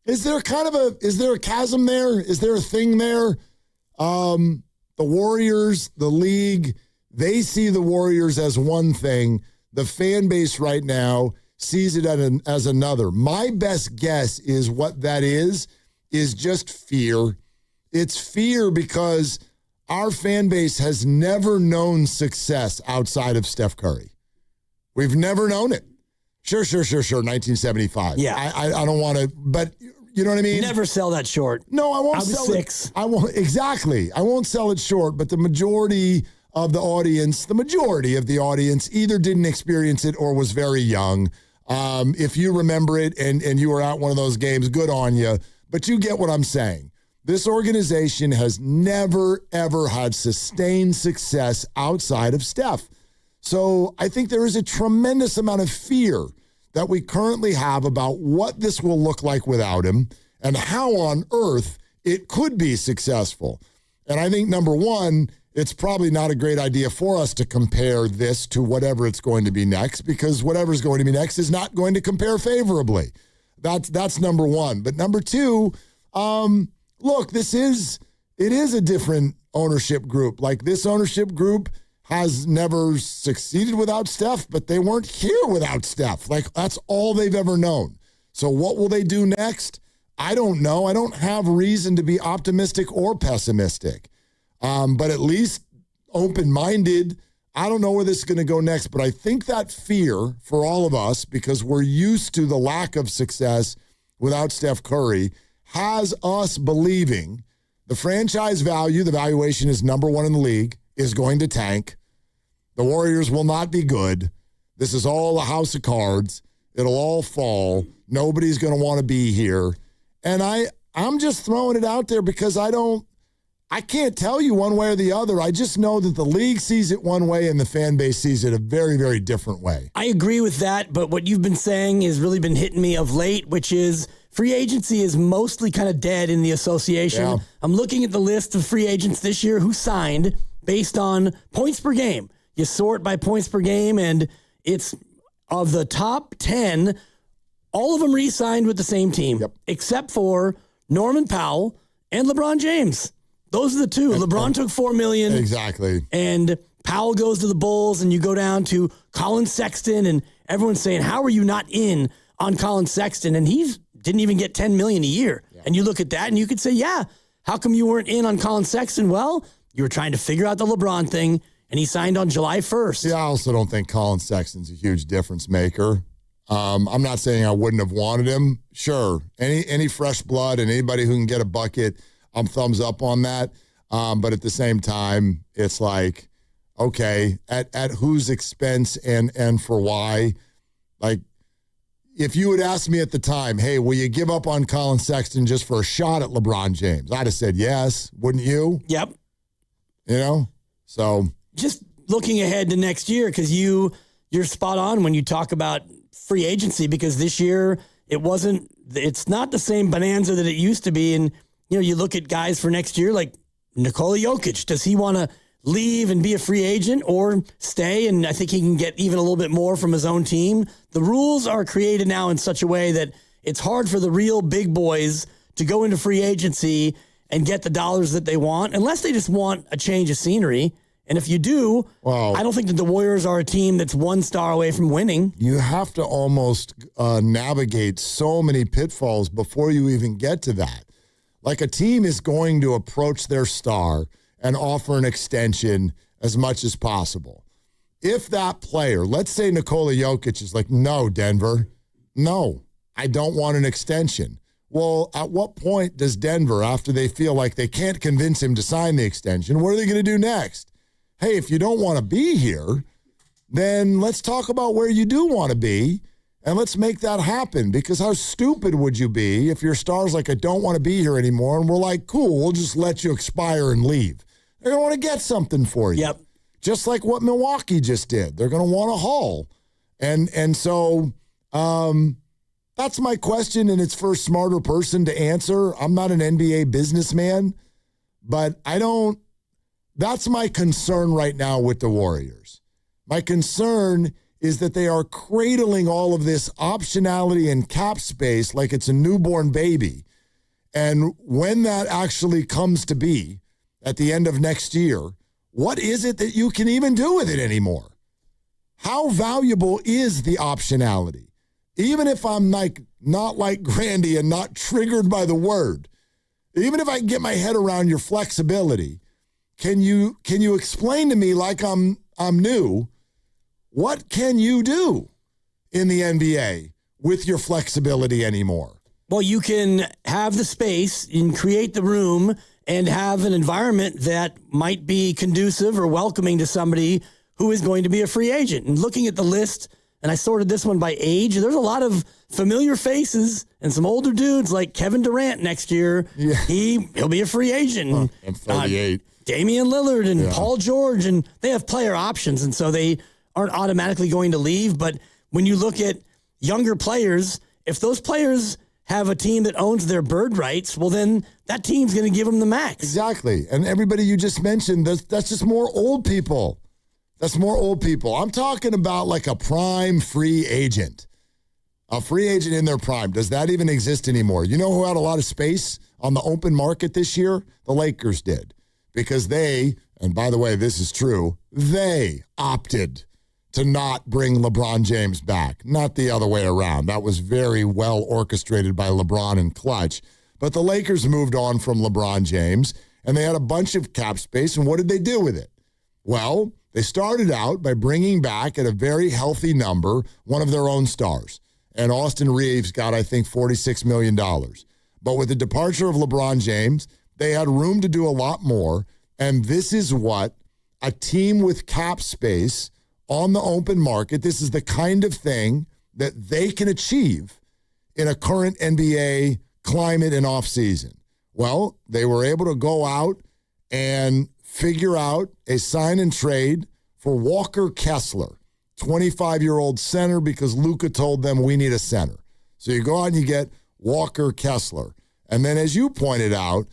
Is there a chasm there? Is there a thing there? The Warriors, the league, they see the Warriors as one thing. The fan base right now sees it as another. My best guess is what that is just fear. It's fear because our fan base has never known success outside of Steph Curry. We've never known it. Sure, 1975. Yeah. I don't want to, but you know what I mean? Never sell that short. No, I won't I was sell 6. it. I won't, exactly. I won't sell it short, but the majority of the audience either didn't experience it or was very young. If you remember it and you were at one of those games, good on you. But you get what I'm saying. This organization has never, ever had sustained success outside of Steph. So I think there is a tremendous amount of fear that we currently have about what this will look like without him and how on earth it could be successful. And I think, number one, it's probably not a great idea for us to compare this to whatever it's going to be next, because whatever's going to be next is not going to compare favorably. That's number one. But number two, look, it is a different ownership group. Like, this ownership group has never succeeded without Steph, but they weren't here without Steph. Like, that's all they've ever known. So what will they do next? I don't know. I don't have reason to be optimistic or pessimistic, but at least open-minded. I don't know where this is going to go next, but I think that fear for all of us, because we're used to the lack of success without Steph Curry, has us believing the franchise value, the valuation is number one in the league, is going to tank. The Warriors will not be good. This is all a house of cards. It'll all fall. Nobody's going to want to be here. And I'm just throwing it out there because I can't tell you one way or the other. I just know that the league sees it one way and the fan base sees it a very, very different way. I agree with that, but what you've been saying has really been hitting me of late, which is free agency is mostly kind of dead in the association. Yeah. I'm looking at the list of free agents this year who signed based on points per game. You sort by points per game, and it's of the top 10, all of them re-signed with the same team, except for Norman Powell and LeBron James. Those are the two. LeBron took $4 million. Exactly. And Powell goes to the Bulls, and you go down to Colin Sexton, and everyone's saying, how are you not in on Colin Sexton? And he didn't even get $10 million a year. Yeah. And you look at that, and you could say, yeah, how come you weren't in on Colin Sexton? Well, you were trying to figure out the LeBron thing, and he signed on July 1st. Yeah, I also don't think Colin Sexton's a huge difference maker. I'm not saying I wouldn't have wanted him. Sure, any fresh blood and anybody who can get a bucket, I'm thumbs up on that. But at the same time, it's like, okay, at whose expense and for why? Like, if you had asked me at the time, hey, will you give up on Colin Sexton just for a shot at LeBron James? I'd have said yes, wouldn't you? Yep. You know? So just looking ahead to next year, because you're spot on when you talk about free agency, because this year it's not the same bonanza that it used to be. And, you know, you look at guys for next year like Nikola Jokic. Does he want to leave and be a free agent or stay? And I think he can get even a little bit more from his own team. The rules are created now in such a way that it's hard for the real big boys to go into free agency and get the dollars that they want, unless they just want a change of scenery. And if you do, I don't think that the Warriors are a team that's one star away from winning. You have to almost navigate so many pitfalls before you even get to that. Like, a team is going to approach their star and offer an extension as much as possible. If that player, let's say Nikola Jokic, is like, no, Denver, no, I don't want an extension. Well, at what point does Denver, after they feel like they can't convince him to sign the extension, what are they going to do next? Hey, if you don't want to be here, then let's talk about where you do want to be, and let's make that happen. Because how stupid would you be if your star's like, I don't want to be here anymore, and we're like, cool, we'll just let you expire and leave. They're going to want to get something for you. Yep. Just like what Milwaukee just did. They're going to want a haul. And so that's my question, and it's for a smarter person to answer. I'm not an NBA businessman, but that's my concern right now with the Warriors. My concern is that they are cradling all of this optionality and cap space like it's a newborn baby. And when that actually comes to be at the end of next year, what is it that you can even do with it anymore? How valuable is the optionality? Even if I'm not like Grandy and not triggered by the word, even if I can get my head around your flexibility, can you explain to me, like I'm new, what can you do in the NBA with your flexibility anymore? Well, you can have the space and create the room and have an environment that might be conducive or welcoming to somebody who is going to be a free agent. And looking at the list, and I sorted this one by age, there's a lot of familiar faces and some older dudes like Kevin Durant next year. Yeah. He'll be a free agent. I'm 38. Damian Lillard and Paul George, and they have player options, and so they aren't automatically going to leave. But when you look at younger players, if those players have a team that owns their bird rights, well, then that team's going to give them the max. Exactly. And everybody you just mentioned, that's just more old people. That's more old people. I'm talking about like a prime free agent. A free agent in their prime. Does that even exist anymore? You know who had a lot of space on the open market this year? The Lakers did. Because they, and by the way, this is true, they opted to not bring LeBron James back. Not the other way around. That was very well orchestrated by LeBron and Clutch. But the Lakers moved on from LeBron James, and they had a bunch of cap space, and what did they do with it? Well, they started out by bringing back at a very healthy number one of their own stars. And Austin Reeves got, I think, $46 million. But with the departure of LeBron James, they had room to do a lot more. And this is what a team with cap space on the open market, this is the kind of thing that they can achieve in a current NBA climate and offseason. Well, they were able to go out and figure out a sign and trade for Walker Kessler, 25-year-old center, because Luka told them we need a center. So you go out and you get Walker Kessler. And then as you pointed out,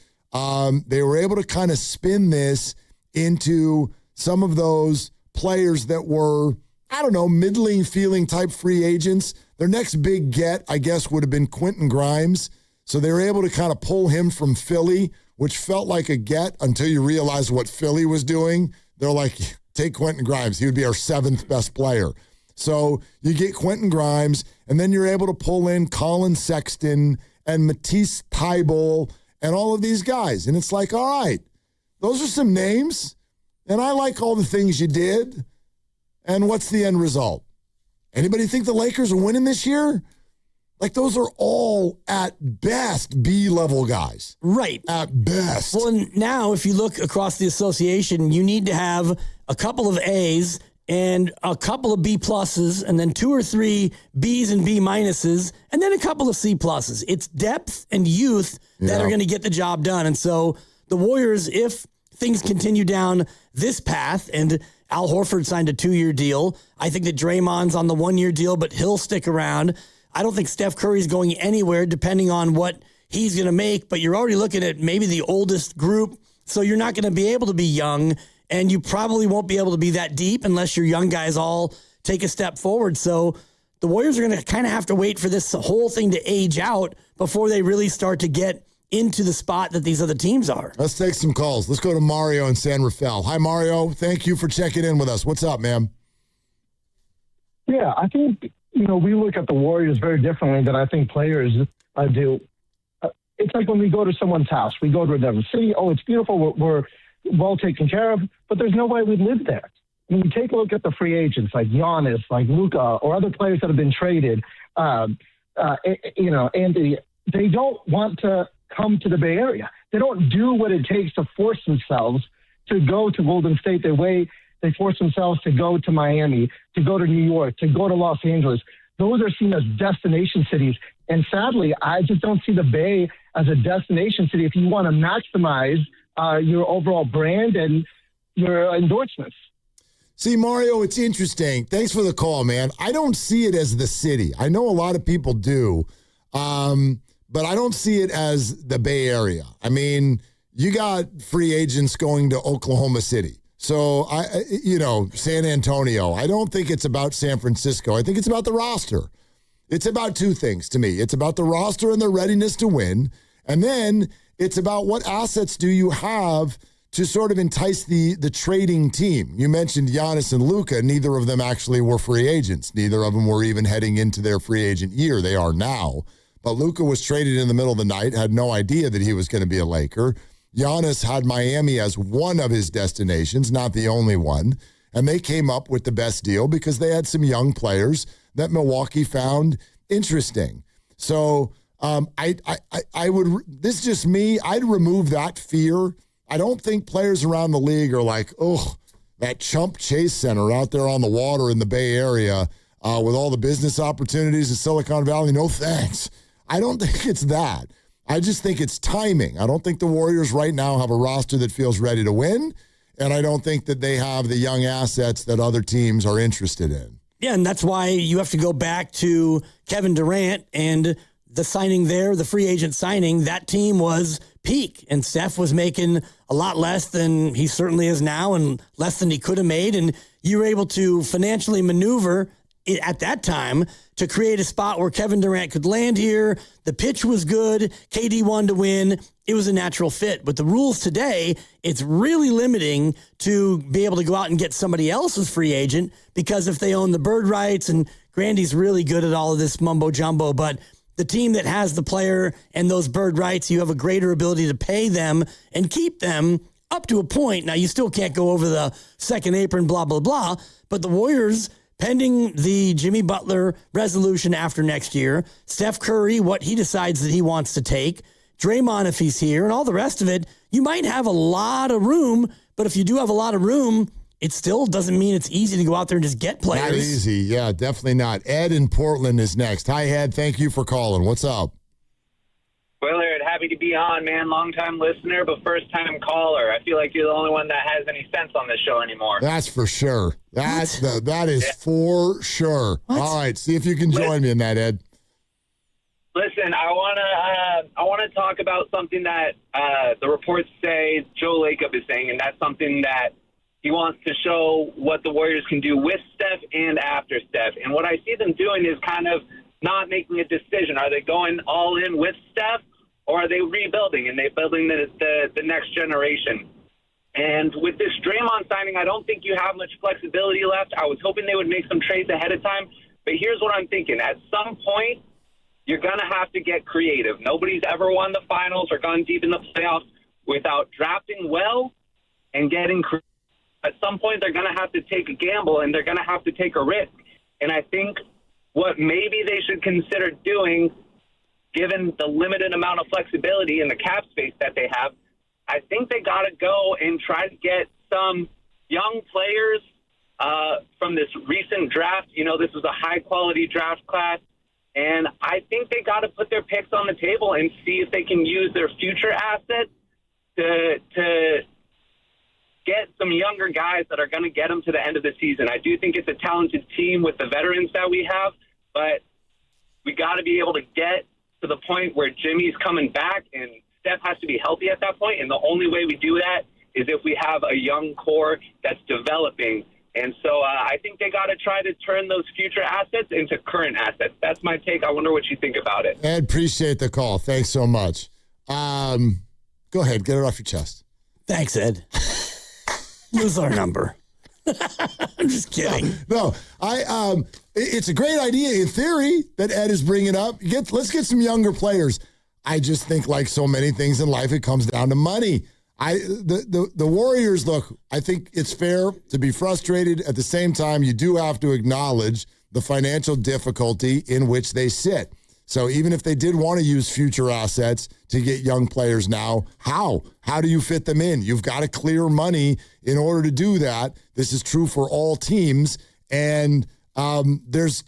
they were able to kind of spin this into some of those players that were, I don't know, middling feeling type free agents. Their next big get, I guess, would have been Quentin Grimes. So they were able to kind of pull him from Philly, which felt like a get until you realize what Philly was doing. They're like, take Quentin Grimes. He would be our seventh best player. So you get Quentin Grimes, and then you're able to pull in Colin Sexton and Matisse Thybulle and all of these guys. And it's like, all right, those are some names. And I like all the things you did. And what's the end result? Anybody think the Lakers are winning this year? Like, those are all, at best, B-level guys. Right. At best. Well, and now, if you look across the association, you need to have a couple of A's and a couple of B pluses, and then 2 or 3 B's and B minuses, and then a couple of C pluses. It's depth and youth that are going to get the job done. And so the Warriors, if things continue down this path, and Al Horford signed a 2-year deal. I think that Draymond's on the 1-year deal, but he'll stick around. I don't think Steph Curry's going anywhere depending on what he's going to make, but you're already looking at maybe the oldest group, so you're not going to be able to be young, and you probably won't be able to be that deep unless your young guys all take a step forward. So the Warriors are going to kind of have to wait for this whole thing to age out before they really start to get into the spot that these other teams are. Let's take some calls. Let's go to Mario in San Rafael. Hi, Mario. Thank you for checking in with us. What's up, man? Yeah, I think, we look at the Warriors very differently than I think players do. It's like when we go to someone's house. We go to another city. Oh, it's beautiful. We're well taken care of, but there's no way we live there. When you take a look at the free agents like Giannis, like Luka, or other players that have been traded, Anthony, they don't want to come to the Bay Area. They don't do what it takes to force themselves to go to Golden State. They force themselves to go to Miami, to go to New York, to go to Los Angeles. Those are seen as destination cities. And sadly, I just don't see the Bay as a destination city if you want to maximize your overall brand and your endorsements. See, Mario, it's interesting. Thanks for the call, man. I don't see it as the city. I know a lot of people do. But I don't see it as the Bay Area. I mean, you got free agents going to Oklahoma City. So, San Antonio, I don't think it's about San Francisco. I think it's about the roster. It's about two things to me. It's about the roster and their readiness to win. And then it's about what assets do you have to sort of entice the trading team. You mentioned Giannis and Luka. Neither of them actually were free agents. Neither of them were even heading into their free agent year. They are now. But Luka was traded in the middle of the night, had no idea that he was going to be a Laker. Giannis had Miami as one of his destinations, not the only one. And they came up with the best deal because they had some young players that Milwaukee found interesting. So I would, this is just me, I'd remove that fear. I don't think players around the league are like, oh, that chump Chase Center out there on the water in the Bay Area with all the business opportunities in Silicon Valley, no thanks. I don't think it's that. I just think it's timing. I don't think the Warriors right now have a roster that feels ready to win, and I don't think that they have the young assets that other teams are interested in. Yeah, and that's why you have to go back to Kevin Durant and the signing there, the free agent signing. That team was peak, and Steph was making a lot less than he certainly is now and less than he could have made, and you were able to financially maneuver it at that time to create a spot where Kevin Durant could land here. The pitch was good. KD wanted to win. It was a natural fit. But the rules today, it's really limiting to be able to go out and get somebody else's free agent, because if they own the bird rights, and Grandy's really good at all of this mumbo jumbo, but the team that has the player and those bird rights, you have a greater ability to pay them and keep them up to a point. Now, you still can't go over the second apron, blah, blah, blah. But the Warriors, pending the Jimmy Butler resolution after next year, Steph Curry, what he decides that he wants to take, Draymond if he's here, and all the rest of it, you might have a lot of room. But if you do have a lot of room, it still doesn't mean it's easy to go out there and just get players. Not easy. Yeah, definitely not. Ed in Portland is next. Hi, Ed. Thank you for calling. What's up? Willard, happy to be on, man. Long-time listener, but first-time caller. I feel like you're the only one that has any sense on this show anymore. That's for sure. That is for sure. What? All right, see if you can join me in that, Ed. Listen, I want to talk about something that the reports say Joe Lacob is saying, and that's something that he wants to show what the Warriors can do with Steph and after Steph. And what I see them doing is kind of not making a decision. Are they going all in with Steph, or are they rebuilding and they're building the next generation? And with this Draymond signing, I don't think you have much flexibility left. I was hoping they would make some trades ahead of time. But here's what I'm thinking. At some point, you're going to have to get creative. Nobody's ever won the finals or gone deep in the playoffs without drafting well and getting creative. At some point, they're going to have to take a gamble, and they're going to have to take a risk. And I think what maybe they should consider doing, given the limited amount of flexibility in the cap space that they have, I think they got to go and try to get some young players from this recent draft. You know, this was a high-quality draft class, and I think they got to put their picks on the table and see if they can use their future assets to get some younger guys that are going to get them to the end of the season. I do think it's a talented team with the veterans that we have, but we got to be able to get to the point where Jimmy's coming back and Steph has to be healthy at that point. And the only way we do that is if we have a young core that's developing. And so I think they got to try to turn those future assets into current assets. That's my take. I wonder what you think about it. Ed, appreciate the call. Thanks so much. Go ahead. Get it off your chest. Thanks, Ed. Lose our number. I'm just kidding. No, it's a great idea in theory that Ed is bringing up. Let's get some younger players. I just think, like so many things in life, it comes down to money. The Warriors, look, I think it's fair to be frustrated. At the same time, you do have to acknowledge the financial difficulty in which they sit. So even if they did want to use future assets to get young players now, how do you fit them in? You've got to clear money in order to do that. This is true for all teams. And there's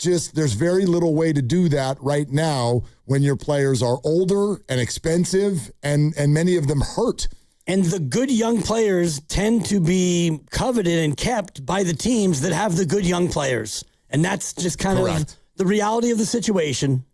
very little way to do that right now when your players are older and expensive and many of them hurt. And the good young players tend to be coveted and kept by the teams that have the good young players. And that's just kind of the reality of the situation.